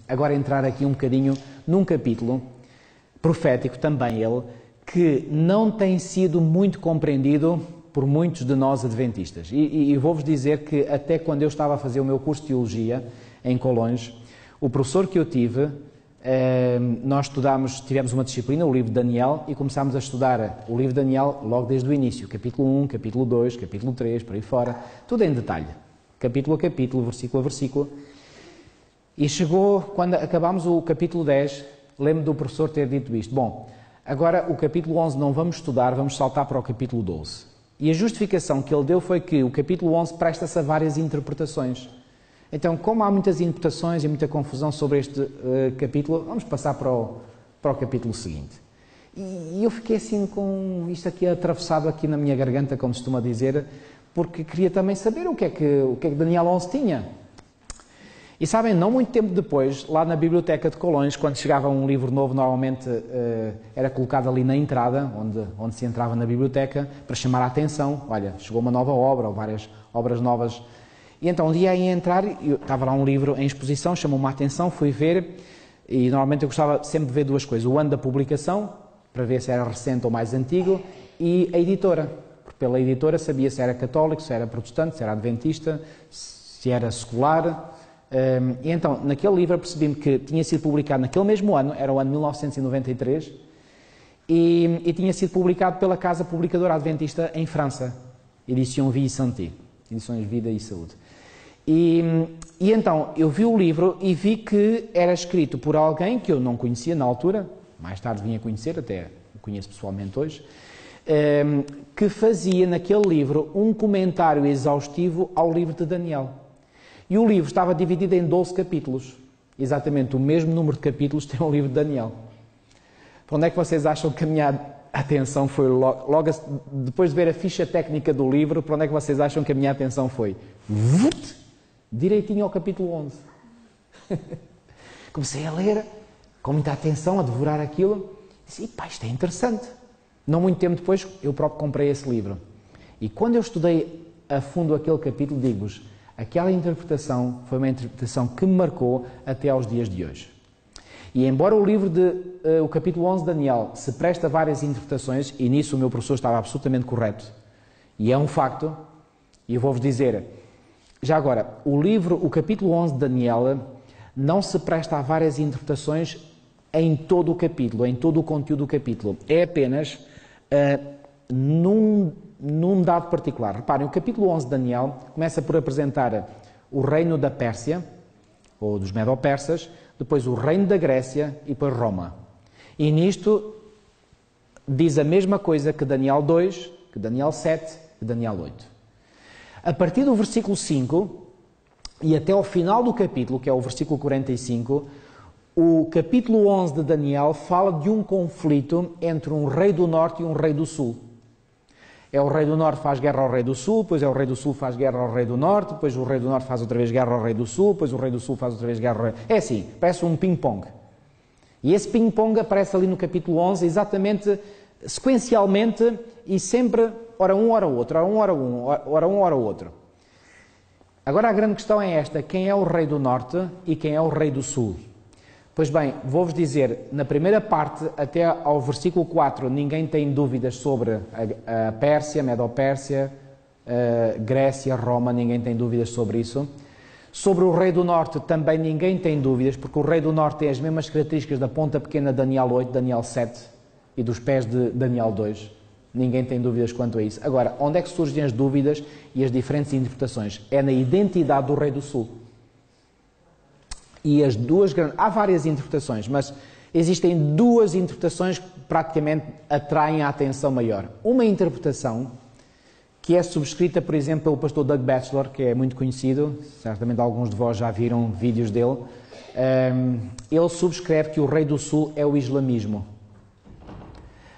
agora entrar aqui um bocadinho num capítulo profético também ele, que não tem sido muito compreendido por muitos de nós adventistas. E vou-vos dizer que até quando eu estava a fazer o meu curso de Teologia em Colões, o professor que eu tive, nós tivemos uma disciplina, o livro de Daniel, e começámos a estudar o livro de Daniel logo desde o início, capítulo 1, capítulo 2, capítulo 3, por aí fora, tudo em detalhe, capítulo a capítulo, versículo a versículo. E chegou, quando acabámos o capítulo 10, lembro do professor ter dito isto: bom, agora o capítulo 11 não vamos estudar, vamos saltar para o capítulo 12. E a justificação que ele deu foi que o capítulo 11 presta-se a várias interpretações. Então, como há muitas interpretações e muita confusão sobre este capítulo, vamos passar para o capítulo seguinte. E eu fiquei assim com isto aqui atravessado aqui na minha garganta, como se costuma dizer, porque queria também saber o que é que Daniel 11 tinha. E sabem, não muito tempo depois, lá na biblioteca de Colões, quando chegava um livro novo, normalmente era colocado ali na entrada, onde se entrava na biblioteca, para chamar a atenção. Olha, chegou uma nova obra, ou várias obras novas. E então, um dia ia entrar, estava lá um livro em exposição, chamou-me a atenção, fui ver, e normalmente eu gostava sempre de ver duas coisas: o ano da publicação, para ver se era recente ou mais antigo, e a editora, porque pela editora sabia se era católico, se era protestante, se era adventista, se era secular. E então, naquele livro, percebi-me que tinha sido publicado naquele mesmo ano, era o ano 1993, e tinha sido publicado pela Casa Publicadora Adventista em França, Edition Vie et Santé, Edições Vida e Saúde. E então, eu vi o livro e vi que era escrito por alguém que eu não conhecia na altura, mais tarde vim a conhecer, até o conheço pessoalmente hoje, que fazia naquele livro um comentário exaustivo ao livro de Daniel. E o livro estava dividido em 12 capítulos. Exatamente o mesmo número de capítulos tem o livro de Daniel. Para onde é que vocês acham que a minha atenção foi logo depois de ver a ficha técnica do livro, para onde é que vocês acham que a minha atenção foi? Direitinho ao capítulo 11. Comecei a ler, com muita atenção, a devorar aquilo. Disse, pá, isto é interessante. Não muito tempo depois, eu próprio comprei esse livro. E quando eu estudei a fundo aquele capítulo, digo-vos, aquela interpretação foi uma interpretação que me marcou até aos dias de hoje. E embora o livro o capítulo 11 de Daniel se preste a várias interpretações, e nisso o meu professor estava absolutamente correto, e é um facto, e eu vou-vos dizer, já agora, o capítulo 11 de Daniel não se presta a várias interpretações em todo o capítulo, em todo o conteúdo do capítulo. É apenas num dado particular. Reparem, o capítulo 11 de Daniel começa por apresentar o reino da Pérsia, ou dos Medo-Persas, depois o reino da Grécia e depois Roma. E nisto diz a mesma coisa que Daniel 2, que Daniel 7, que Daniel 8. A partir do versículo 5 e até ao final do capítulo, que é o versículo 45, o capítulo 11 de Daniel fala de um conflito entre um rei do norte e um rei do sul. É o rei do norte faz guerra ao rei do sul, depois é o rei do sul faz guerra ao rei do norte, depois o rei do norte faz outra vez guerra ao rei do sul, depois o rei do sul faz outra vez guerra ao rei... É assim, parece um ping-pong. E esse ping-pong aparece ali no capítulo 11, exatamente, sequencialmente, e sempre, ora um, ora outro, ora um, ora um, ora um, ora outro. Agora a grande questão é esta: quem é o rei do norte e quem é o rei do sul? Pois bem, vou-vos dizer, na primeira parte, até ao versículo 4, ninguém tem dúvidas sobre a Pérsia, Medo-Pérsia, Grécia, Roma, ninguém tem dúvidas sobre isso. Sobre o rei do norte também ninguém tem dúvidas, porque o rei do norte tem as mesmas características da ponta pequena de Daniel 8, Daniel 7 e dos pés de Daniel 2. Ninguém tem dúvidas quanto a isso. Agora, onde é que surgem as dúvidas e as diferentes interpretações? É na identidade do rei do sul. E as duas grandes... Há várias interpretações, mas existem duas interpretações que praticamente atraem a atenção maior. Uma interpretação que é subscrita, por exemplo, pelo pastor Doug Batchelor, que é muito conhecido, certamente alguns de vós já viram vídeos dele. Ele subscreve que o rei do sul é o islamismo.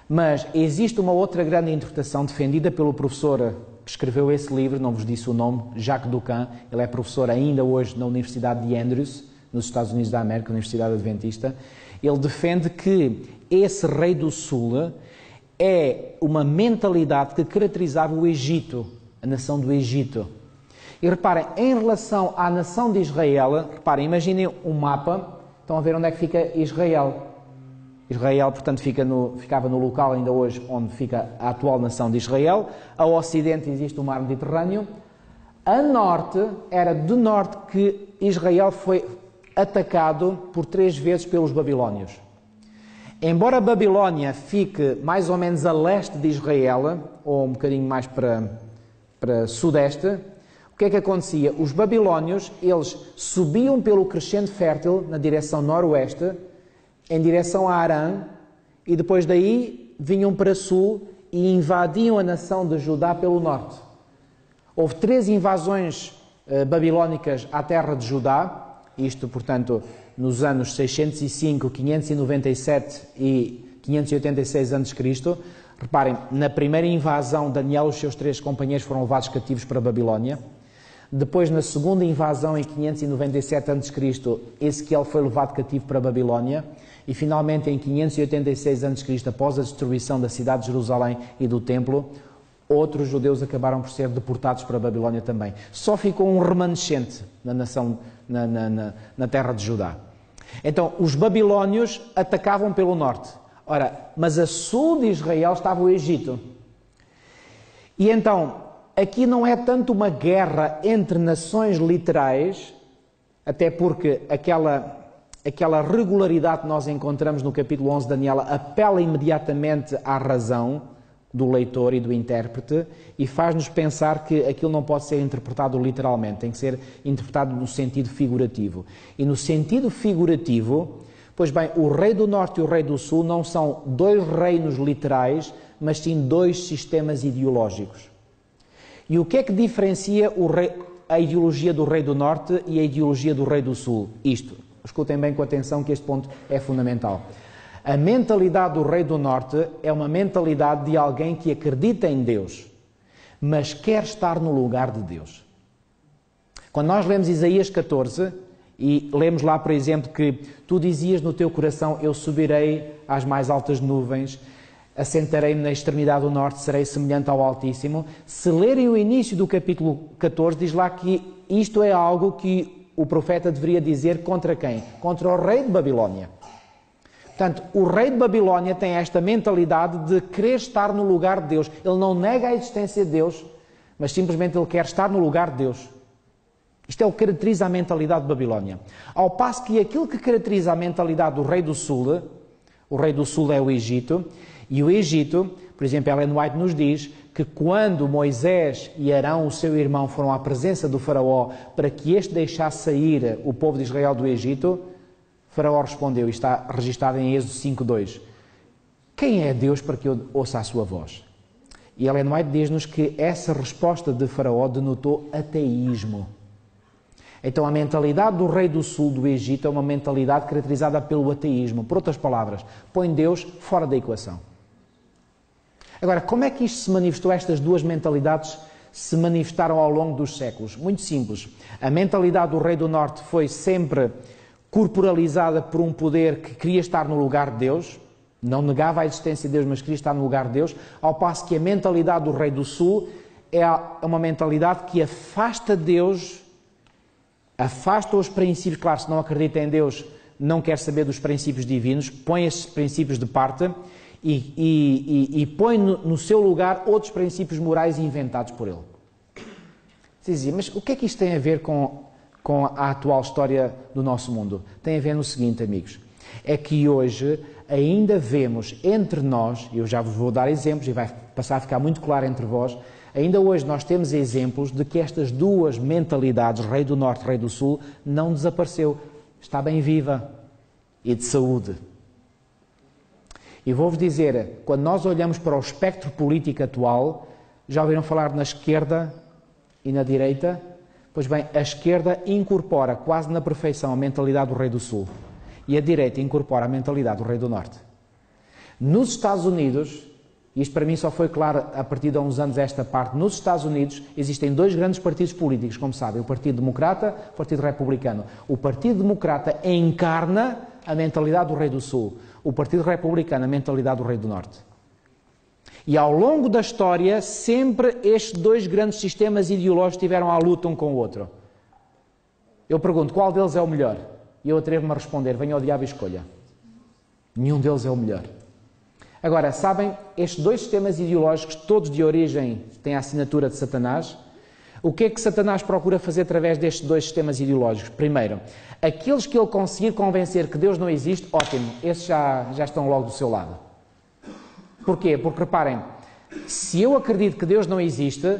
Mas existe uma outra grande interpretação defendida pelo professor que escreveu esse livro, não vos disse o nome, Jacques Ducan. Ele é professor ainda hoje na Universidade de Andrews, nos Estados Unidos da América, Universidade Adventista. Ele defende que esse rei do sul é uma mentalidade que caracterizava o Egito, a nação do Egito. E reparem, em relação à nação de Israel, reparem, imaginem um mapa, estão a ver onde é que fica Israel. Israel, portanto, ficava no local ainda hoje onde fica a atual nação de Israel. Ao ocidente existe o mar Mediterrâneo. A norte, era de norte que Israel foi atacado por 3 vezes pelos babilónios. Embora a Babilónia fique mais ou menos a leste de Israel, ou um bocadinho mais para sudeste, o que é que acontecia? Os babilónios, eles subiam pelo crescente fértil na direção noroeste, em direção a Arã, e depois daí vinham para sul e invadiam a nação de Judá pelo norte. Houve 3 invasões babilónicas à terra de Judá, isto, portanto, nos anos 605, 597 e 586 a.C. Reparem, na primeira invasão, Daniel e os seus 3 companheiros foram levados cativos para a Babilónia. Depois, na segunda invasão, em 597 a.C., Ezequiel foi levado cativo para a Babilónia. E, finalmente, em 586 a.C., após a destruição da cidade de Jerusalém e do templo, outros judeus acabaram por ser deportados para a Babilónia também. Só ficou um remanescente na nação, na terra de Judá. Então, os babilónios atacavam pelo norte. Ora, mas a sul de Israel estava o Egito. E então, aqui não é tanto uma guerra entre nações literais, até porque aquela regularidade que nós encontramos no capítulo 11 de Daniel apela imediatamente à razão do leitor e do intérprete e faz-nos pensar que aquilo não pode ser interpretado literalmente, tem que ser interpretado no sentido figurativo. E no sentido figurativo, pois bem, o rei do norte e o rei do sul não são 2 reinos literais, mas sim 2 sistemas ideológicos. E o que é que diferencia a ideologia do rei do norte e a ideologia do rei do sul? Isto, escutem bem com atenção que este ponto é fundamental. A mentalidade do rei do norte é uma mentalidade de alguém que acredita em Deus, mas quer estar no lugar de Deus. Quando nós lemos Isaías 14, e lemos lá, por exemplo, que tu dizias no teu coração, eu subirei às mais altas nuvens, assentarei-me na extremidade do norte, serei semelhante ao Altíssimo. Se lerem o início do capítulo 14, diz lá que isto é algo que o profeta deveria dizer contra quem? Contra o rei de Babilónia. Portanto, o rei de Babilónia tem esta mentalidade de querer estar no lugar de Deus. Ele não nega a existência de Deus, mas simplesmente ele quer estar no lugar de Deus. Isto é o que caracteriza a mentalidade de Babilónia. Ao passo que aquilo que caracteriza a mentalidade do rei do sul é o Egito, e o Egito, por exemplo, Ellen White nos diz que quando Moisés e Arão, o seu irmão, foram à presença do faraó para que este deixasse sair o povo de Israel do Egito, Faraó respondeu, e está registado em Êxodo 5:2, quem é Deus para que eu ouça a sua voz? E Ellen White diz-nos que essa resposta de Faraó denotou ateísmo. Então a mentalidade do rei do sul do Egito é uma mentalidade caracterizada pelo ateísmo. Por outras palavras, põe Deus fora da equação. Agora, como é que isto se manifestou? Estas 2 mentalidades se manifestaram ao longo dos séculos? Muito simples. A mentalidade do rei do norte foi sempre corporalizada por um poder que queria estar no lugar de Deus, não negava a existência de Deus, mas queria estar no lugar de Deus, ao passo que a mentalidade do rei do sul é uma mentalidade que afasta Deus, afasta os princípios, claro, se não acredita em Deus, não quer saber dos princípios divinos, põe esses princípios de parte e põe no seu lugar outros princípios morais inventados por ele. Você dizia, mas o que é que isto tem a ver com a atual história do nosso mundo? Tem a ver no seguinte, amigos, é que hoje ainda vemos entre nós, e eu já vos vou dar exemplos e vai passar a ficar muito claro entre vós, ainda hoje nós temos exemplos de que estas 2 mentalidades, rei do norte e rei do sul, não desapareceu, está bem viva e de saúde. E vou-vos dizer, quando nós olhamos para o espectro político atual, já ouviram falar na esquerda e na direita? Pois bem, a esquerda incorpora quase na perfeição a mentalidade do rei do sul e a direita incorpora a mentalidade do rei do norte. Nos Estados Unidos, isto para mim só foi claro a partir de há uns anos esta parte, nos Estados Unidos existem 2 grandes partidos políticos, como sabem, o Partido Democrata e o Partido Republicano. O Partido Democrata encarna a mentalidade do rei do sul, o Partido Republicano a mentalidade do rei do norte. E ao longo da história, sempre estes dois grandes sistemas ideológicos estiveram à luta um com o outro. Eu pergunto, qual deles é o melhor? E eu atrevo-me a responder, venha ao diabo e escolha. Nenhum deles é o melhor. Agora, sabem, estes dois sistemas ideológicos, todos de origem, têm a assinatura de Satanás. O que é que Satanás procura fazer através destes dois sistemas ideológicos? Primeiro, aqueles que ele conseguir convencer que Deus não existe, ótimo, esses já estão logo do seu lado. Porquê? Porque, reparem, se eu acredito que Deus não existe,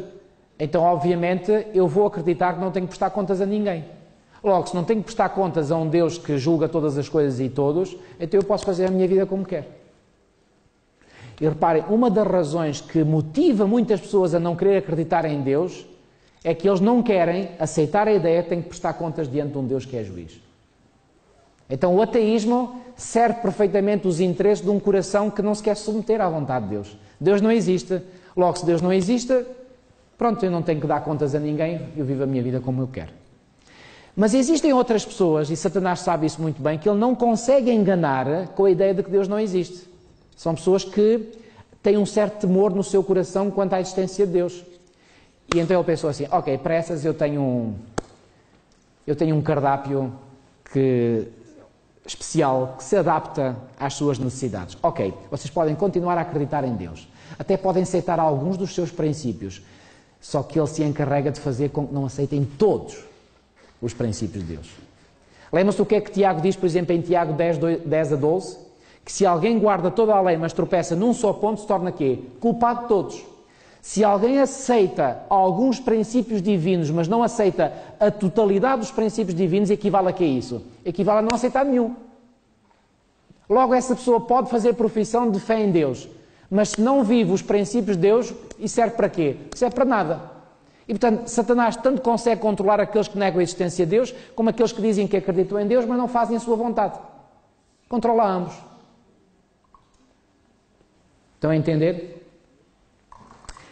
então, obviamente, eu vou acreditar que não tenho que prestar contas a ninguém. Logo, se não tenho que prestar contas a um Deus que julga todas as coisas e todos, então eu posso fazer a minha vida como quero. E reparem, uma das razões que motiva muitas pessoas a não querer acreditar em Deus é que eles não querem aceitar a ideia que têm que prestar contas diante de um Deus que é juiz. Então o ateísmo serve perfeitamente os interesses de um coração que não se quer submeter à vontade de Deus. Deus não existe. Logo, se Deus não existe, pronto, eu não tenho que dar contas a ninguém, eu vivo a minha vida como eu quero. Mas existem outras pessoas, e Satanás sabe isso muito bem, que ele não consegue enganar com a ideia de que Deus não existe. São pessoas que têm um certo temor no seu coração quanto à existência de Deus. E então ele pensou assim, ok, para essas eu tenho um cardápio especial que se adapta às suas necessidades. Ok, vocês podem continuar a acreditar em Deus. Até podem aceitar alguns dos seus princípios. Só que ele se encarrega de fazer com que não aceitem todos os princípios de Deus. Lembram-se o que é que Tiago diz, por exemplo, em Tiago 10 a 12? Que se alguém guarda toda a lei, mas tropeça num só ponto, se torna quê? Culpado de todos. Se alguém aceita alguns princípios divinos, mas não aceita a totalidade dos princípios divinos, equivale a que é isso? Equivale a não aceitar nenhum. Logo, essa pessoa pode fazer profissão de fé em Deus, mas se não vive os princípios de Deus, isso serve para quê? Serve para nada. E, portanto, Satanás tanto consegue controlar aqueles que negam a existência de Deus, como aqueles que dizem que acreditam em Deus, mas não fazem a sua vontade. Controla ambos. Estão a entender?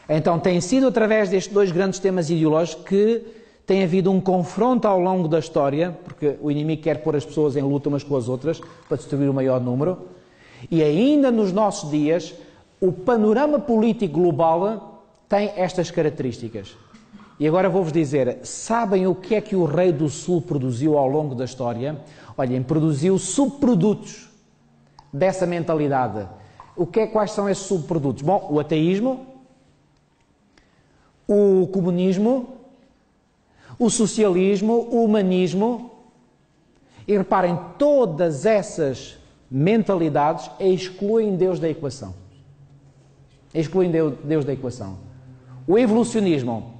Então, tem sido através destes dois grandes temas ideológicos que tem havido um confronto ao longo da história, porque o inimigo quer pôr as pessoas em luta umas com as outras, para destruir o maior número, e ainda nos nossos dias, o panorama político global tem estas características. E agora vou-vos dizer, sabem o que é que o rei do Sul produziu ao longo da história? Olhem, produziu subprodutos dessa mentalidade. Quais são esses subprodutos? Bom, o ateísmo, o comunismo, o socialismo, o humanismo. E reparem, todas essas mentalidades excluem Deus da equação. Excluem Deus da equação. O evolucionismo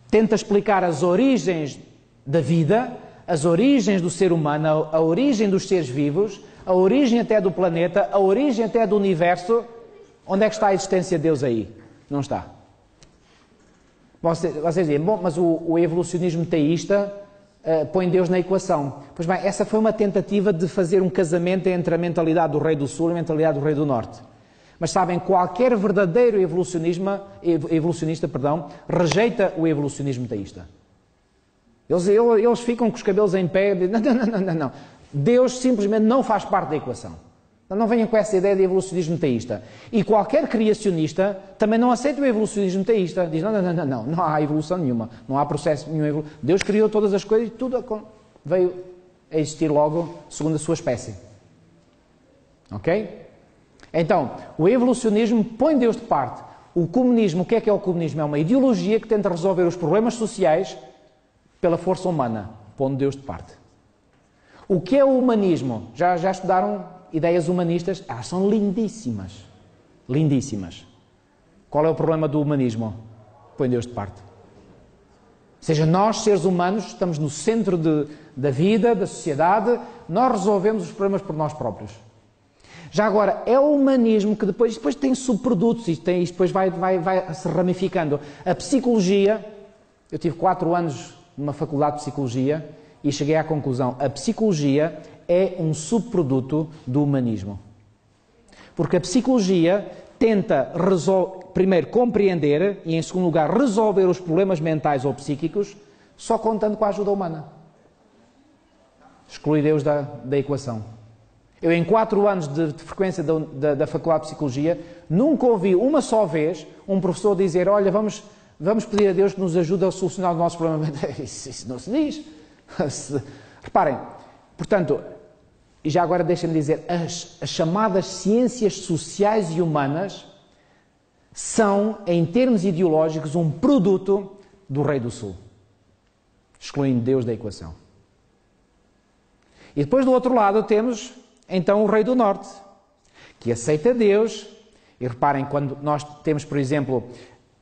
tenta explicar as origens da vida, as origens do ser humano, a origem dos seres vivos, a origem até do planeta, a origem até do universo. Onde é que está a existência de Deus aí? Não está. Vocês dizem, bom, mas o evolucionismo teísta põe Deus na equação. Pois bem, essa foi uma tentativa de fazer um casamento entre a mentalidade do rei do Sul e a mentalidade do rei do Norte. Mas sabem, qualquer verdadeiro evolucionista, rejeita o evolucionismo teísta. Eles ficam com os cabelos em pé e dizem, não. Deus simplesmente não faz parte da equação. Não venham com essa ideia de evolucionismo teísta. E qualquer criacionista também não aceita o evolucionismo teísta. Diz, não há evolução nenhuma, não há processo nenhum. Deus criou todas as coisas e tudo veio a existir logo segundo a sua espécie. Ok? Então, o evolucionismo põe Deus de parte. O comunismo, o que é o comunismo? É uma ideologia que tenta resolver os problemas sociais pela força humana, pondo Deus de parte. O que é o humanismo? Já estudaram ideias humanistas? Elas são lindíssimas. Lindíssimas. Qual é o problema do humanismo? Põe Deus de parte. Ou seja, nós, seres humanos, estamos no centro da vida, da sociedade, nós resolvemos os problemas por nós próprios. Já agora, é o humanismo que depois tem subprodutos e depois vai se ramificando. A psicologia, eu tive 4 anos numa faculdade de psicologia e cheguei à conclusão, a psicologia é um subproduto do humanismo. Porque a psicologia tenta, primeiro, compreender e, em segundo lugar, resolver os problemas mentais ou psíquicos só contando com a ajuda humana. Exclui Deus da equação. Eu, em 4 anos de frequência da Faculdade de Psicologia, nunca ouvi uma só vez um professor dizer: olha, vamos pedir a Deus que nos ajude a solucionar o nosso problema. Isso não se diz. Reparem, portanto, e já agora deixem-me dizer, as chamadas ciências sociais e humanas são, em termos ideológicos, um produto do Rei do Sul, excluindo Deus da equação. E depois do outro lado temos, então, o Rei do Norte, que aceita Deus. E reparem, quando nós temos, por exemplo,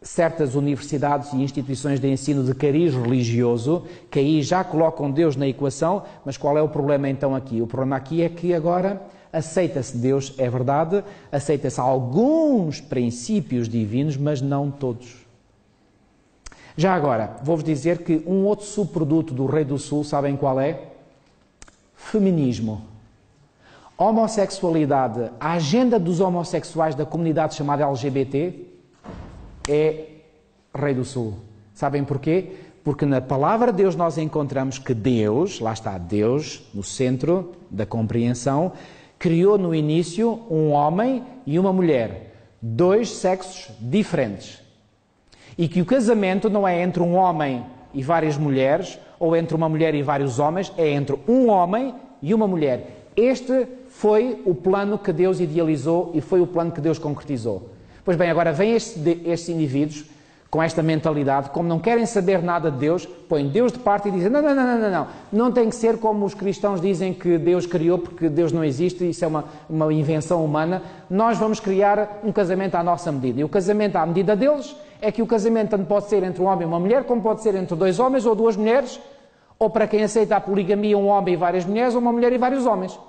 certas universidades e instituições de ensino de cariz religioso, que aí já colocam Deus na equação, mas qual é o problema então aqui? O problema aqui é que agora aceita-se Deus, é verdade, aceita-se alguns princípios divinos, mas não todos. Já agora, vou-vos dizer que um outro subproduto do Rei do Sul, sabem qual é? Feminismo. Homossexualidade, a agenda dos homossexuais da comunidade chamada LGBT é Rei do Sul. Sabem porquê? Porque na palavra de Deus nós encontramos que Deus, lá está Deus, no centro da compreensão, criou no início um homem e uma mulher, 2 sexos diferentes. E que o casamento não é entre um homem e várias mulheres, ou entre uma mulher e vários homens, é entre um homem e uma mulher. Este foi o plano que Deus idealizou e foi o plano que Deus concretizou. Pois bem, agora vêm estes indivíduos com esta mentalidade, como não querem saber nada de Deus, põem Deus de parte e dizem: não tem que ser como os cristãos dizem que Deus criou, porque Deus não existe, isso é uma invenção humana, nós vamos criar um casamento à nossa medida. E o casamento à medida deles é que o casamento tanto pode ser entre um homem e uma mulher, como pode ser entre 2 homens ou 2 mulheres, ou para quem aceita a poligamia, um homem e várias mulheres, ou uma mulher e vários homens.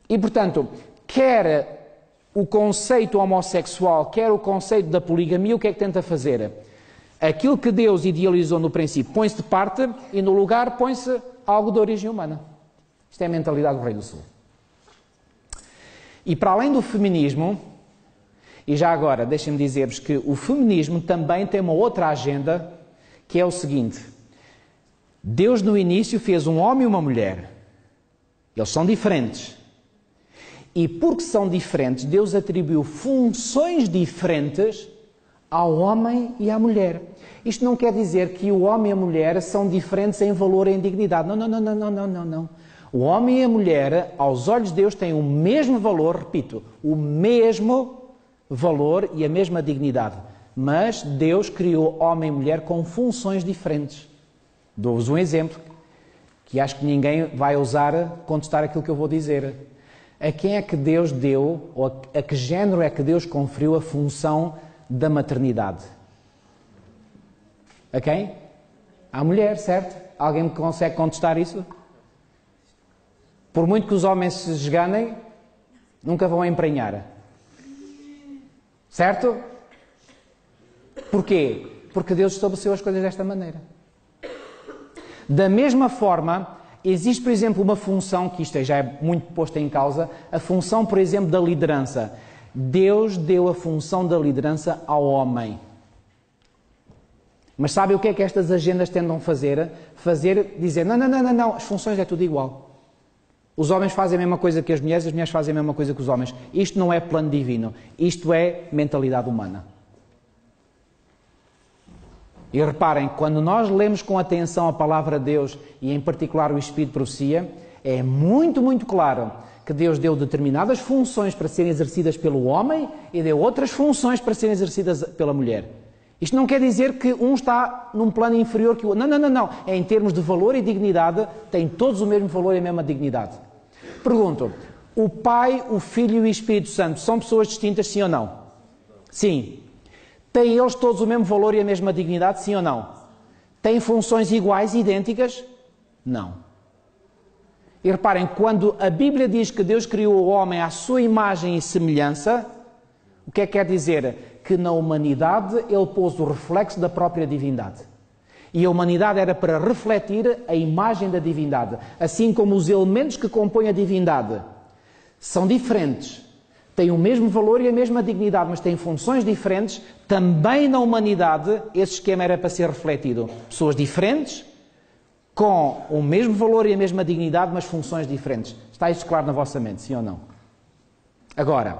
E, portanto, quer o conceito homossexual, quer o conceito da poligamia, o que é que tenta fazer? Aquilo que Deus idealizou no princípio põe-se de parte e no lugar põe-se algo de origem humana. Isto é a mentalidade do Rei do Sul. E para além do feminismo, e já agora deixem-me dizer-vos que o feminismo também tem uma outra agenda, que é o seguinte: Deus no início fez um homem e uma mulher. Eles são diferentes. E porque são diferentes, Deus atribuiu funções diferentes ao homem e à mulher. Isto não quer dizer que o homem e a mulher são diferentes em valor e em dignidade. Não. O homem e a mulher, aos olhos de Deus, têm o mesmo valor, repito, o mesmo valor e a mesma dignidade. Mas Deus criou homem e mulher com funções diferentes. Dou-vos um exemplo, que acho que ninguém vai ousar contestar aquilo que eu vou dizer. A quem é que Deus deu, ou a que género é que Deus conferiu a função da maternidade? A quem? À mulher, certo? Alguém me consegue contestar isso? Por muito que os homens se esganem, nunca vão emprenhar. Certo? Porquê? Porque Deus estabeleceu as coisas desta maneira. Da mesma forma, existe, por exemplo, uma função, que isto já é muito posta em causa, a função, por exemplo, da liderança. Deus deu a função da liderança ao homem. Mas sabe o que é que estas agendas tentam fazer? Dizer, não, as funções é tudo igual. Os homens fazem a mesma coisa que as mulheres fazem a mesma coisa que os homens. Isto não é plano divino, isto é mentalidade humana. E reparem, quando nós lemos com atenção a palavra de Deus, e em particular o Espírito de Profecia, é muito, muito claro que Deus deu determinadas funções para serem exercidas pelo homem e deu outras funções para serem exercidas pela mulher. Isto não quer dizer que um está num plano inferior que o outro. Não. É em termos de valor e dignidade, têm todos o mesmo valor e a mesma dignidade. Pergunto, o Pai, o Filho e o Espírito Santo são pessoas distintas, sim ou não? Sim. Têm eles todos o mesmo valor e a mesma dignidade, sim ou não? Têm funções iguais e idênticas? Não. E reparem, quando a Bíblia diz que Deus criou o homem à sua imagem e semelhança, o que é que quer dizer? Que na humanidade ele pôs o reflexo da própria divindade. E a humanidade era para refletir a imagem da divindade. Assim como os elementos que compõem a divindade são diferentes, têm o mesmo valor e a mesma dignidade, mas têm funções diferentes, também na humanidade esse esquema era para ser refletido. Pessoas diferentes, com o mesmo valor e a mesma dignidade, mas funções diferentes. Está isso claro na vossa mente, sim ou não? Agora,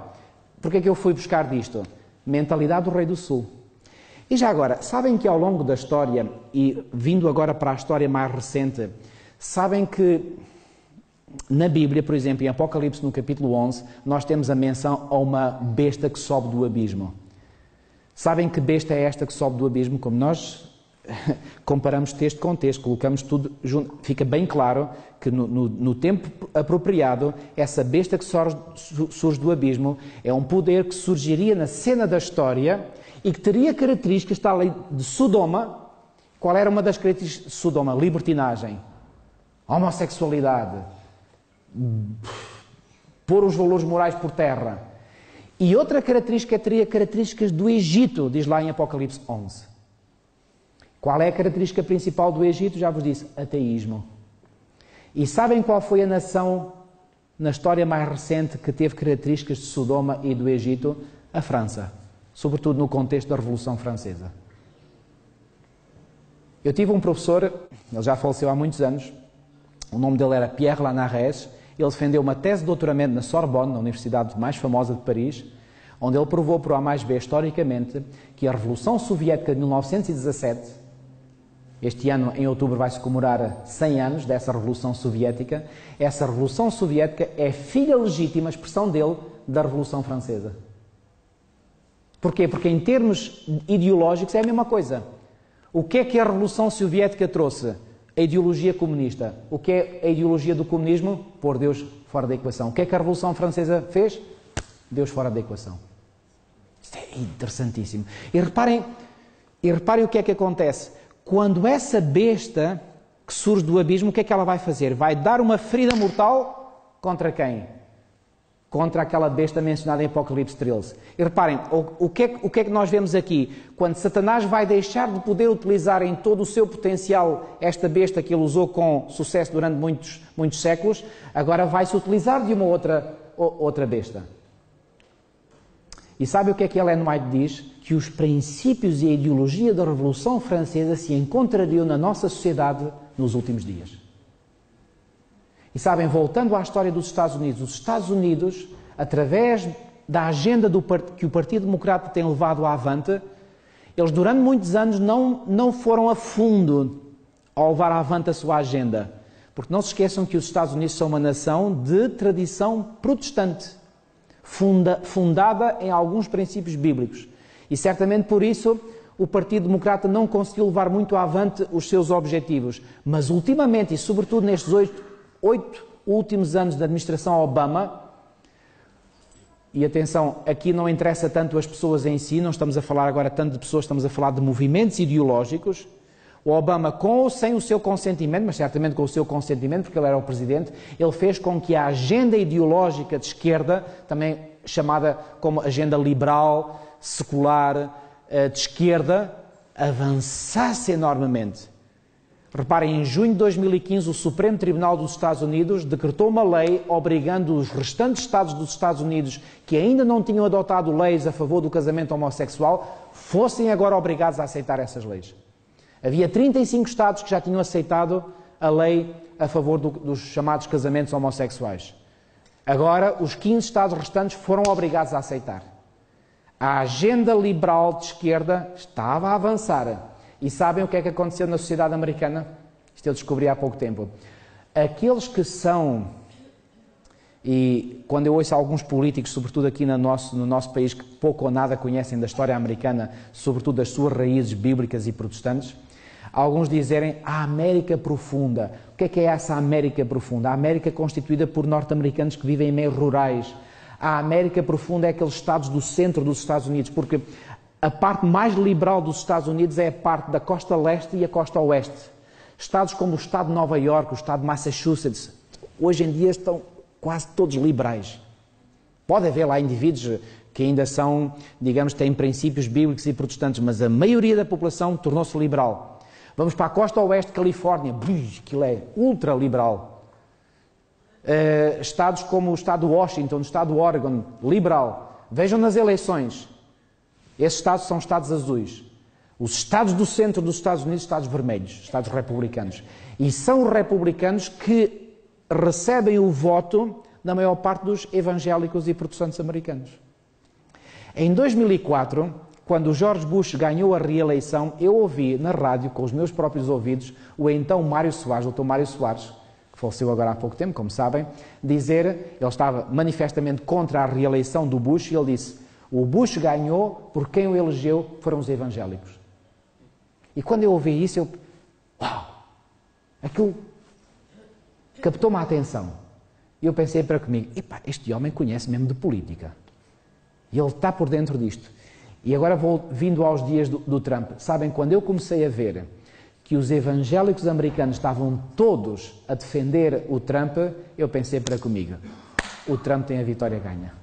porque é que eu fui buscar disto? Mentalidade do Rei do Sul. E já agora, sabem que ao longo da história, e vindo agora para a história mais recente, sabem que na Bíblia, por exemplo, em Apocalipse, no capítulo 11, nós temos a menção a uma besta que sobe do abismo. Sabem que besta é esta que sobe do abismo? Como nós comparamos texto com texto, colocamos tudo junto, fica bem claro que no tempo apropriado, essa besta que surge do abismo é um poder que surgiria na cena da história e que teria características tal de Sodoma. Qual era uma das características de Sodoma? Libertinagem, homossexualidade, pôr os valores morais por terra. E outra característica teria características do Egito, diz lá em Apocalipse 11. Qual é a característica principal do Egito? Já vos disse, ateísmo. E sabem qual foi a nação na história mais recente que teve características de Sodoma e do Egito? A França, sobretudo no contexto da Revolução Francesa. Eu tive um professor, ele já faleceu há muitos anos, o nome dele era Pierre Lanarès. Ele defendeu uma tese de doutoramento na Sorbonne, na universidade mais famosa de Paris, onde ele provou por A mais B, historicamente, que a Revolução Soviética de 1917, este ano, em outubro, vai-se comemorar 100 anos dessa Revolução Soviética. Essa Revolução Soviética é filha legítima, expressão dele, da Revolução Francesa. Porquê? Porque em termos ideológicos é a mesma coisa. O que é que a Revolução Soviética trouxe? A ideologia comunista. O que é a ideologia do comunismo? Pôr Deus fora da equação. O que é que a Revolução Francesa fez? Deus fora da equação. Isto é interessantíssimo. E reparem o que é que acontece. Quando essa besta que surge do abismo, o que é que ela vai fazer? Vai dar uma ferida mortal contra quem? Contra aquela besta mencionada em Apocalipse 13. E reparem, o que é que nós vemos aqui? Quando Satanás vai deixar de poder utilizar em todo o seu potencial esta besta que ele usou com sucesso durante muitos séculos, agora vai-se utilizar de uma outra besta. E sabe o que Ellen White diz? Que os princípios e a ideologia da Revolução Francesa se encontrariam na nossa sociedade nos últimos dias. E sabem, voltando à história dos Estados Unidos, os Estados Unidos, através da agenda que o Partido Democrata tem levado avante, eles durante muitos anos não foram a fundo ao levar avante a sua agenda. Porque não se esqueçam que os Estados Unidos são uma nação de tradição protestante, fundada em alguns princípios bíblicos. E certamente por isso o Partido Democrata não conseguiu levar muito avante os seus objetivos. Mas ultimamente, e sobretudo nestes 8 últimos anos da administração Obama, e atenção, aqui não interessa tanto as pessoas em si, não estamos a falar agora tanto de pessoas, estamos a falar de movimentos ideológicos. O Obama, com ou sem o seu consentimento, mas certamente com o seu consentimento, porque ele era o presidente, ele fez com que a agenda ideológica de esquerda, também chamada como agenda liberal, secular, de esquerda, avançasse enormemente. Reparem, em junho de 2015, o Supremo Tribunal dos Estados Unidos decretou uma lei obrigando os restantes Estados dos Estados Unidos que ainda não tinham adotado leis a favor do casamento homossexual, fossem agora obrigados a aceitar essas leis. Havia 35 Estados que já tinham aceitado a lei a favor dos chamados casamentos homossexuais. Agora, os 15 Estados restantes foram obrigados a aceitar. A agenda liberal de esquerda estava a avançar. E sabem o que é que aconteceu na sociedade americana? Isto eu descobri há pouco tempo. Aqueles que são, e quando eu ouço alguns políticos, sobretudo aqui no nosso país, que pouco ou nada conhecem da história americana, sobretudo das suas raízes bíblicas e protestantes, alguns dizerem a América Profunda. O que é essa América Profunda? A América constituída por norte-americanos que vivem em meios rurais. A América Profunda é aqueles estados do centro dos Estados Unidos, porque a parte mais liberal dos Estados Unidos é a parte da costa leste e a costa oeste. Estados como o estado de Nova Iorque, o estado de Massachusetts, hoje em dia estão quase todos liberais. Pode haver lá indivíduos que ainda são, digamos, têm princípios bíblicos e protestantes, mas a maioria da população tornou-se liberal. Vamos para a costa oeste de Califórnia, aquilo é ultra-liberal. Estados como o estado de Washington, o estado de Oregon, liberal. Vejam nas eleições. Esses estados são estados azuis. Os estados do centro dos Estados Unidos, estados vermelhos, estados republicanos. E são os republicanos que recebem o voto da maior parte dos evangélicos e protestantes americanos. Em 2004, quando o George Bush ganhou a reeleição, eu ouvi na rádio, com os meus próprios ouvidos, o então Mário Soares, o Dr. Mário Soares, que faleceu agora há pouco tempo, como sabem, dizer, ele estava manifestamente contra a reeleição do Bush, e ele disse, o Bush ganhou porque quem o elegeu foram os evangélicos. E quando eu ouvi isso, uau! Aquilo captou-me a atenção. E eu pensei para comigo, epá, este homem conhece mesmo de política. E ele está por dentro disto. E agora vou vindo aos dias do Trump. Sabem, quando eu comecei a ver que os evangélicos americanos estavam todos a defender o Trump, eu pensei para comigo, o Trump tem a vitória ganha.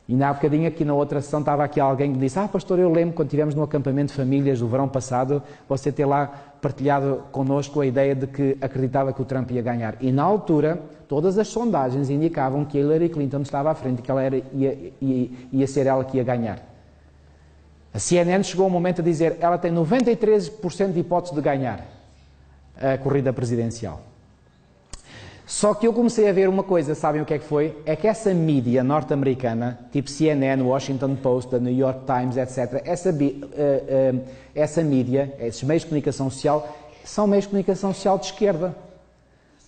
E há bocadinho aqui na outra sessão estava aqui alguém que disse, pastor, eu lembro quando estivemos no acampamento de famílias do verão passado, você ter lá partilhado connosco a ideia de que acreditava que o Trump ia ganhar. E na altura, todas as sondagens indicavam que a Hillary Clinton estava à frente e que ela ia ser ela que ia ganhar. A CNN chegou um momento a dizer, ela tem 93% de hipótese de ganhar a corrida presidencial. Só que eu comecei a ver uma coisa, sabem o que é que foi? É que essa mídia norte-americana, tipo CNN, Washington Post, The New York Times, etc., essa mídia, esses meios de comunicação social, são meios de comunicação social de esquerda.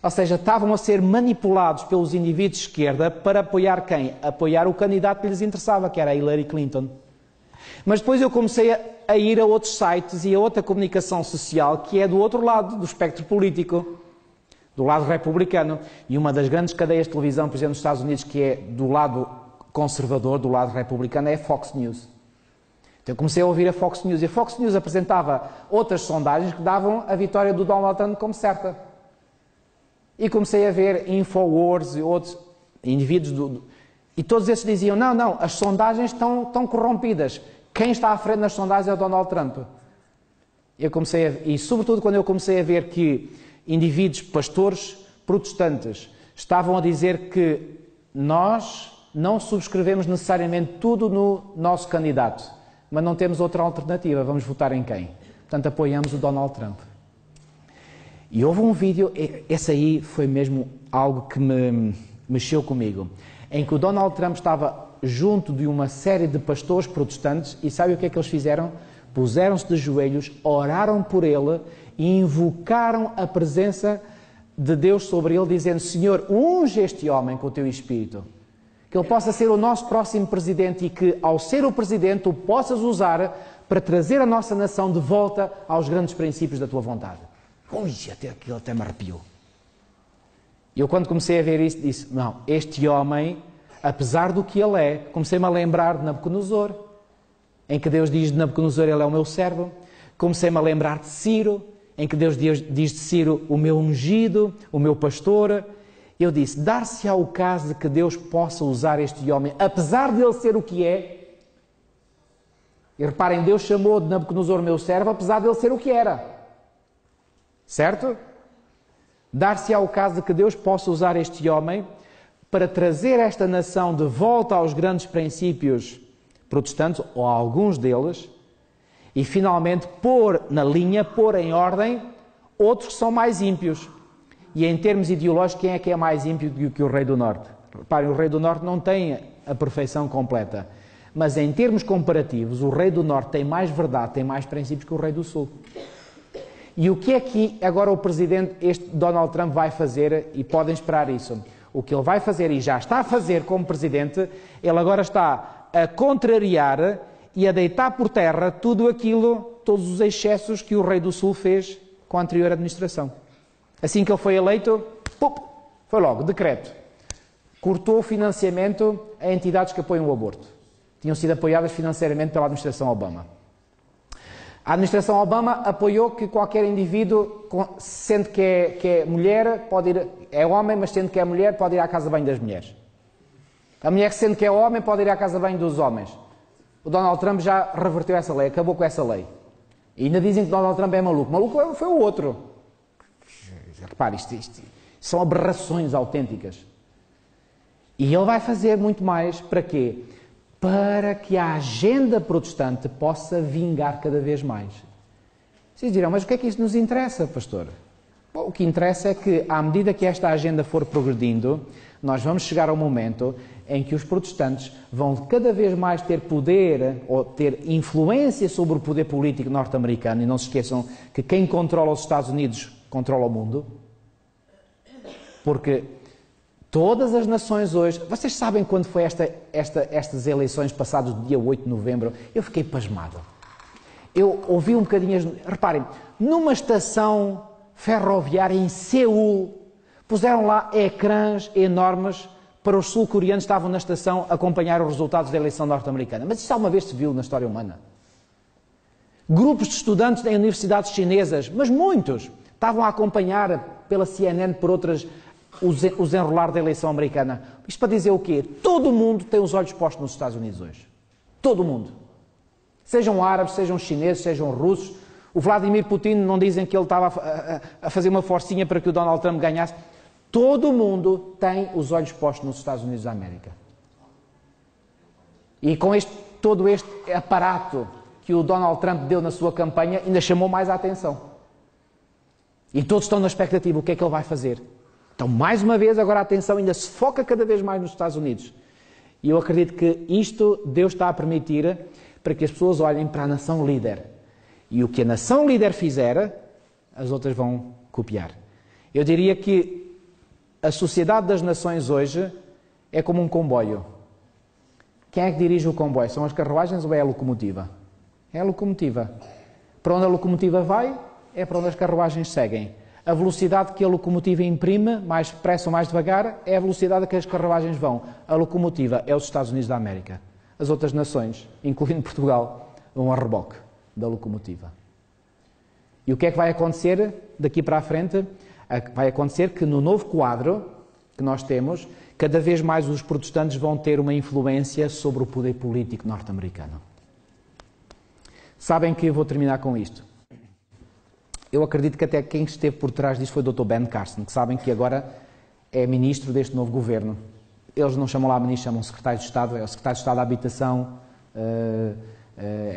Ou seja, estavam a ser manipulados pelos indivíduos de esquerda para apoiar quem? Apoiar o candidato que lhes interessava, que era a Hillary Clinton. Mas depois eu comecei a ir a outros sites e a outra comunicação social que é do outro lado, do espectro político. Do lado republicano, e uma das grandes cadeias de televisão, por exemplo, nos Estados Unidos, que é do lado conservador, do lado republicano, é a Fox News. Então eu comecei a ouvir a Fox News, e a Fox News apresentava outras sondagens que davam a vitória do Donald Trump como certa. E comecei a ver Infowars e outros indivíduos, e todos esses diziam, não, as sondagens estão corrompidas. Quem está à frente nas sondagens é o Donald Trump. E sobretudo quando eu comecei a ver que indivíduos, pastores protestantes, estavam a dizer que nós não subscrevemos necessariamente tudo no nosso candidato, mas não temos outra alternativa, vamos votar em quem? Portanto, apoiamos o Donald Trump. E houve um vídeo, esse aí foi mesmo algo que me mexeu comigo, em que o Donald Trump estava junto de uma série de pastores protestantes e sabe o que é que eles fizeram? Puseram-se de joelhos, oraram por ele e invocaram a presença de Deus sobre ele, dizendo, Senhor, unge este homem com o teu Espírito, que ele possa ser o nosso próximo presidente e que, ao ser o presidente, o possas usar para trazer a nossa nação de volta aos grandes princípios da tua vontade. Ui, aquilo até me arrepiou. E eu, quando comecei a ver isso, disse, não, este homem, apesar do que ele é, comecei-me a lembrar de Nabucodonosor, em que Deus diz de Nabucodonosor, ele é o meu servo. Comecei-me a lembrar de Ciro, em que Deus diz de Ciro, o meu ungido, o meu pastor. Eu disse, dar-se-á o caso de que Deus possa usar este homem, apesar de ele ser o que é. E reparem, Deus chamou de Nabucodonosor meu servo, apesar de ele ser o que era. Certo? Dar-se-á o caso de que Deus possa usar este homem para trazer esta nação de volta aos grandes princípios protestantes, ou a alguns deles, e finalmente pôr na linha, pôr em ordem, outros que são mais ímpios. E em termos ideológicos, quem é que é mais ímpio do que o Rei do Norte? Reparem, o Rei do Norte não tem a perfeição completa, mas em termos comparativos, o Rei do Norte tem mais verdade, tem mais princípios que o Rei do Sul. E o que é que agora o Presidente, este Donald Trump, vai fazer, e podem esperar isso? O que ele vai fazer, e já está a fazer como Presidente, ele agora está a contrariar e a deitar por terra tudo aquilo, todos os excessos que o Rei do Sul fez com a anterior administração. Assim que ele foi eleito, foi logo, decreto. Cortou o financiamento a entidades que apoiam o aborto. Tinham sido apoiadas financeiramente pela administração Obama. A administração Obama apoiou que qualquer indivíduo, sendo que é mulher, pode ir, é homem, mas sendo que é mulher, pode ir à casa de banho das mulheres. A mulher, sendo que é homem, pode ir à casa de banho dos homens. O Donald Trump já reverteu essa lei, acabou com essa lei. E ainda dizem que Donald Trump é maluco. Maluco foi o outro. Repare, isto são aberrações autênticas. E ele vai fazer muito mais para quê? para que a agenda protestante possa vingar cada vez mais. Vocês dirão, mas o que é que isso nos interessa, pastor? Bom, o que interessa é que, à medida que esta agenda for progredindo, nós vamos chegar ao momento em que os protestantes vão cada vez mais ter poder ou ter influência sobre o poder político norte-americano. E não se esqueçam que quem controla os Estados Unidos controla o mundo. Porque todas as nações hoje... Vocês sabem quando foi estas eleições passadas, dia 8 de novembro? Eu fiquei pasmado. Eu ouvi um bocadinho... Reparem, numa estação ferroviária em Seul, puseram lá ecrãs enormes para os sul-coreanos que estavam na estação a acompanhar os resultados da eleição norte-americana. Mas isso alguma vez se viu na história humana? Grupos de estudantes em universidades chinesas, mas muitos, estavam a acompanhar pela CNN, por outras, o desenrolar da eleição americana. Isto para dizer o quê? Todo mundo tem os olhos postos nos Estados Unidos hoje. Todo mundo. Sejam árabes, sejam chineses, sejam russos. O Vladimir Putin, não dizem que ele estava a fazer uma forcinha para que o Donald Trump ganhasse. Todo mundo tem os olhos postos nos Estados Unidos da América. E com todo este aparato que o Donald Trump deu na sua campanha, ainda chamou mais a atenção. E todos estão na expectativa, o que é que ele vai fazer? Então, mais uma vez, agora a atenção ainda se foca cada vez mais nos Estados Unidos. E eu acredito que isto Deus está a permitir para que as pessoas olhem para a nação líder. E o que a nação líder fizer, as outras vão copiar. Eu diria que a sociedade das nações hoje é como um comboio. Quem é que dirige o comboio? São as carruagens ou é a locomotiva? É a locomotiva. Para onde a locomotiva vai, é para onde as carruagens seguem. A velocidade que a locomotiva imprime, mais depressa ou mais devagar, é a velocidade a que as carruagens vão. A locomotiva é os Estados Unidos da América. As outras nações, incluindo Portugal, vão a reboque da locomotiva. E o que é que vai acontecer daqui para a frente? Vai acontecer que no novo quadro que nós temos, cada vez mais os protestantes vão ter uma influência sobre o poder político norte-americano. Sabem que eu vou terminar com isto. Eu acredito que até quem esteve por trás disso foi o Dr. Ben Carson, que sabem que agora é ministro deste novo governo. Eles não chamam lá ministro, chamam secretário de Estado, é o secretário de Estado da Habitação,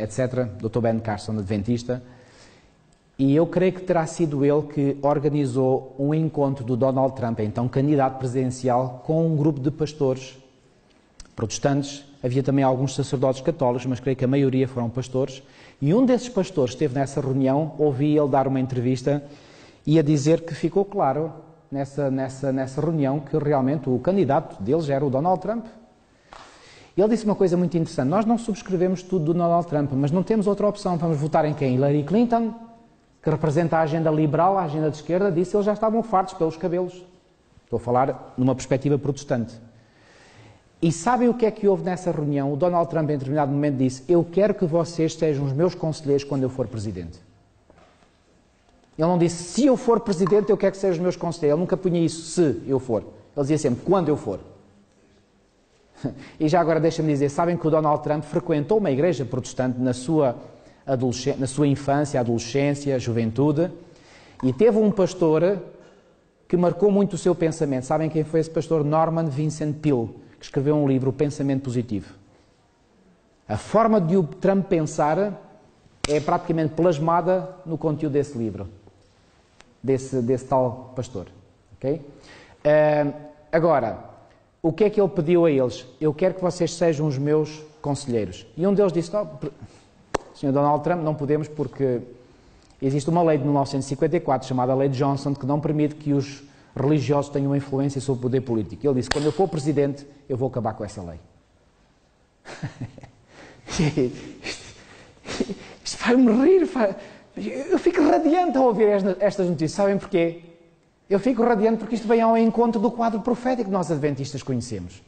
etc. Dr. Ben Carson, adventista. E eu creio que terá sido ele que organizou um encontro do Donald Trump, então candidato presidencial, com um grupo de pastores protestantes. Havia também alguns sacerdotes católicos, mas creio que a maioria foram pastores. E um desses pastores esteve nessa reunião, ouvi ele dar uma entrevista e a dizer que ficou claro nessa reunião que realmente o candidato deles era o Donald Trump. Ele disse uma coisa muito interessante. Nós não subscrevemos tudo do Donald Trump, mas não temos outra opção. Vamos votar em quem? Hillary Clinton, que representa a agenda liberal, a agenda de esquerda, disse eles já estavam fartos pelos cabelos. Estou a falar numa perspectiva protestante. E sabem o que é que houve nessa reunião? O Donald Trump, em determinado momento, disse: eu quero que vocês sejam os meus conselheiros quando eu for presidente. Ele não disse, se eu for presidente, eu quero que sejam os meus conselheiros. Ele nunca punha isso, se eu for. Ele dizia sempre, quando eu for. E já agora deixa-me dizer, sabem que o Donald Trump frequentou uma igreja protestante na sua infância, adolescência, juventude, e teve um pastor que marcou muito o seu pensamento. Sabem quem foi esse pastor? Norman Vincent Peale, que escreveu um livro, O Pensamento Positivo. A forma de o Trump pensar é praticamente plasmada no conteúdo desse livro, desse tal pastor. Okay? Agora, o que é que ele pediu a eles? Eu quero que vocês sejam os meus conselheiros. E um deles disse, Sr. Donald Trump, não podemos porque existe uma lei de 1954 chamada Lei de Johnson que não permite que os religiosos tenham uma influência sobre o poder político. Ele disse, quando eu for presidente, eu vou acabar com essa lei. Isto faz-me rir. Eu fico radiante ao ouvir estas notícias. Sabem porquê? Eu fico radiante porque isto vem ao encontro do quadro profético que nós adventistas conhecemos.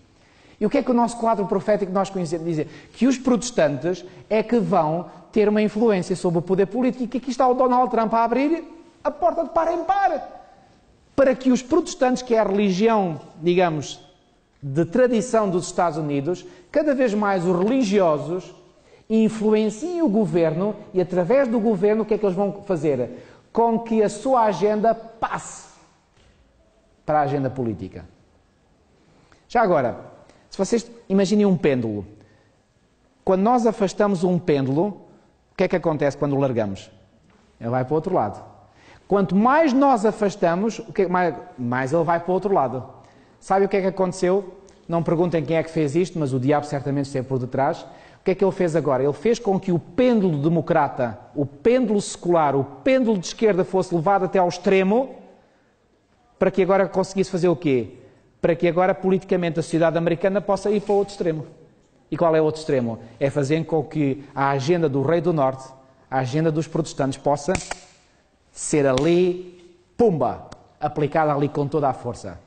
E o que é que o nosso quadro profético que nós conhecemos diz? Que os protestantes é que vão ter uma influência sobre o poder político e que aqui está o Donald Trump a abrir a porta de par em par. Para que os protestantes, que é a religião, digamos, de tradição dos Estados Unidos, cada vez mais os religiosos influenciem o governo e, através do governo, o que é que eles vão fazer? Com que a sua agenda passe para a agenda política. Já agora, se vocês imaginem um pêndulo, quando nós afastamos um pêndulo, o que é que acontece quando o largamos? Ele vai para o outro lado. Quanto mais nós afastamos, mais ele vai para o outro lado. Sabe o que é que aconteceu? Não perguntem quem é que fez isto, mas o diabo certamente esteve por detrás. O que é que ele fez agora? Ele fez com que o pêndulo democrata, o pêndulo secular, o pêndulo de esquerda fosse levado até ao extremo, para que agora conseguisse fazer o quê? Para que agora politicamente a sociedade americana possa ir para o outro extremo. E qual é o outro extremo? É fazer com que a agenda do Rei do Norte, a agenda dos protestantes, possa ser ali, pumba, aplicada ali com toda a força.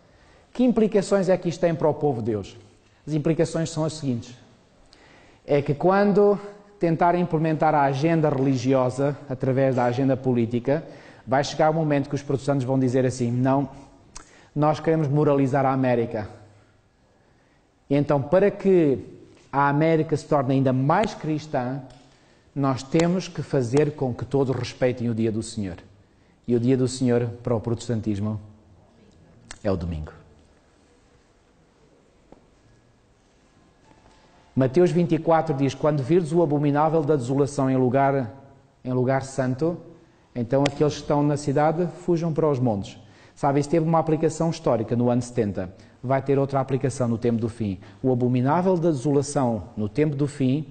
Que implicações é que isto tem para o povo de Deus? As implicações são as seguintes. É que quando tentarem implementar a agenda religiosa através da agenda política, vai chegar um momento que os protestantes vão dizer assim, não, nós queremos moralizar a América. E então, para que a América se torne ainda mais cristã, nós temos que fazer com que todos respeitem o dia do Senhor. E o dia do Senhor para o protestantismo é o domingo. Mateus 24 diz, quando virdes o abominável da desolação em lugar santo, então aqueles que estão na cidade fujam para os montes. Sabe, isso teve uma aplicação histórica no ano 70. Vai ter outra aplicação no tempo do fim. O abominável da desolação no tempo do fim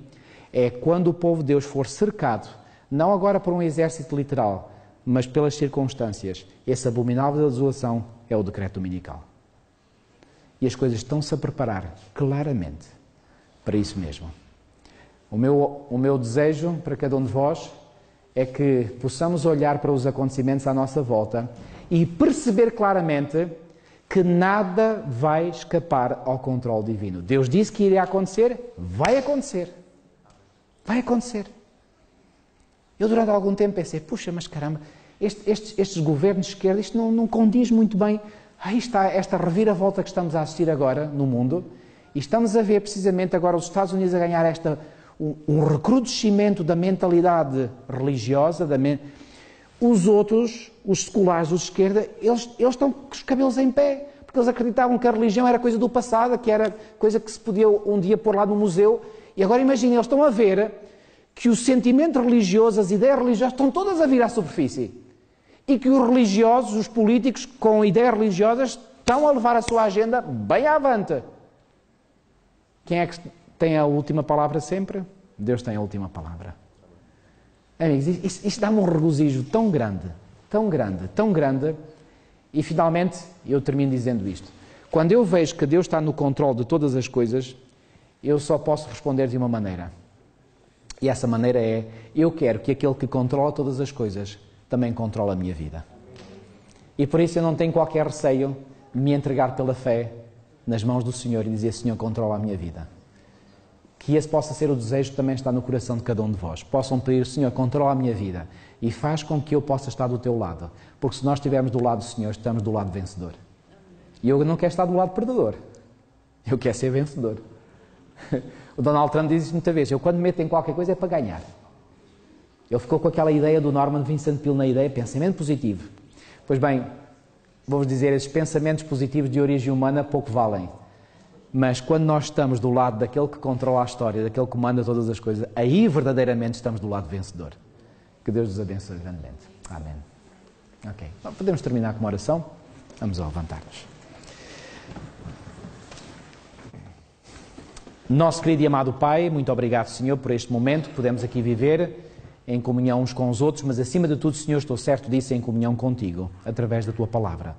é quando o povo de Deus for cercado, não agora por um exército literal, mas pelas circunstâncias. Esse abominável da desolação é o decreto dominical. E as coisas estão-se a preparar claramente para isso mesmo. O meu desejo para cada um de vós é que possamos olhar para os acontecimentos à nossa volta e perceber claramente que nada vai escapar ao controle divino. Deus disse que iria acontecer, vai acontecer. Vai acontecer. Eu durante algum tempo pensei, puxa, mas caramba, estes governos de esquerda, isto não condiz muito bem. Aí está esta reviravolta que estamos a assistir agora no mundo, e estamos a ver precisamente agora os Estados Unidos a ganhar um recrudescimento da mentalidade religiosa, os outros, os seculares, os de esquerda, eles estão com os cabelos em pé, porque eles acreditavam que a religião era coisa do passado, que era coisa que se podia um dia pôr lá no museu, e agora imaginem, eles estão a ver que o sentimento religioso, as ideias religiosas, estão todas a vir à superfície, e que os religiosos, os políticos com ideias religiosas, estão a levar a sua agenda bem avante. Quem é que tem a última palavra sempre? Deus tem a última palavra. Amigos, isto dá-me um regozijo tão grande, tão grande, tão grande, e finalmente eu termino dizendo isto. Quando eu vejo que Deus está no controle de todas as coisas, eu só posso responder de uma maneira. E essa maneira é, eu quero que aquele que controla todas as coisas também controle a minha vida. E por isso eu não tenho qualquer receio de me entregar pela fé nas mãos do Senhor e dizer, Senhor, controla a minha vida. Que esse possa ser o desejo que também está no coração de cada um de vós. Possam pedir, Senhor, controla a minha vida e faz com que eu possa estar do teu lado. Porque se nós estivermos do lado do Senhor, estamos do lado vencedor. E eu não quero estar do lado perdedor. Eu quero ser vencedor. O Donald Trump diz isso muitas vezes. Eu quando me meto em qualquer coisa é para ganhar. Ele ficou com aquela ideia do Norman Vincent Peale na ideia, pensamento positivo. Pois bem, vou-vos dizer, esses pensamentos positivos de origem humana pouco valem. Mas quando nós estamos do lado daquele que controla a história, daquele que manda todas as coisas, aí verdadeiramente estamos do lado vencedor. Que Deus nos abençoe grandemente. Amém. Ok. Bom, podemos terminar com uma oração? Vamos a levantar-nos. Nosso querido e amado Pai, muito obrigado, Senhor, por este momento que podemos aqui viver em comunhão uns com os outros, mas acima de tudo, Senhor, estou certo disso, em comunhão contigo, através da Tua Palavra.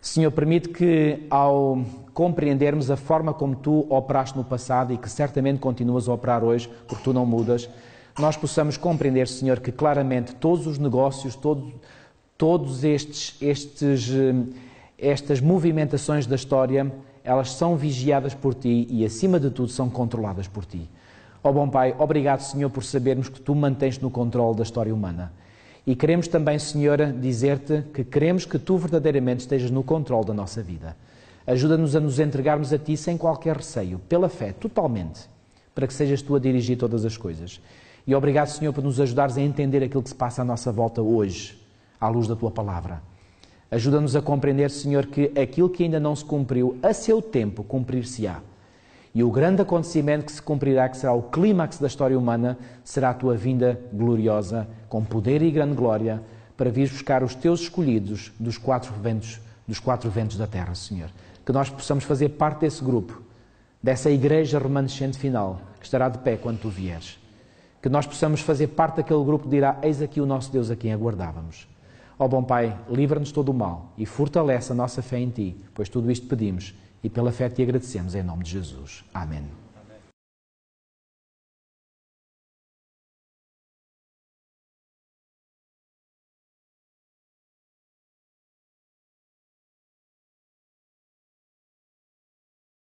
Senhor, permite que ao compreendermos a forma como Tu operaste no passado e que certamente continuas a operar hoje, porque Tu não mudas, nós possamos compreender, Senhor, que claramente todos os negócios, todos estas movimentações da história, elas são vigiadas por Ti e, acima de tudo, são controladas por Ti. Ó bom Pai, obrigado, Senhor, por sabermos que Tu mantens no controle da história humana. E queremos também, Senhor, dizer-te que queremos que Tu verdadeiramente estejas no controle da nossa vida. Ajuda-nos a nos entregarmos a Ti sem qualquer receio, pela fé, totalmente, para que sejas Tu a dirigir todas as coisas. E obrigado, Senhor, por nos ajudares a entender aquilo que se passa à nossa volta hoje, à luz da Tua Palavra. Ajuda-nos a compreender, Senhor, que aquilo que ainda não se cumpriu, a seu tempo, cumprir-se-á. E o grande acontecimento que se cumprirá, que será o clímax da história humana, será a tua vinda gloriosa, com poder e grande glória, para vir buscar os teus escolhidos dos quatro ventos da terra, Senhor. Que nós possamos fazer parte desse grupo, dessa igreja remanescente final, que estará de pé quando tu vieres. Que nós possamos fazer parte daquele grupo que dirá: eis aqui o nosso Deus a quem aguardávamos. Ó bom Pai, livra-nos todo o mal e fortalece a nossa fé em Ti, pois tudo isto pedimos e pela fé Te agradecemos em nome de Jesus. Amém.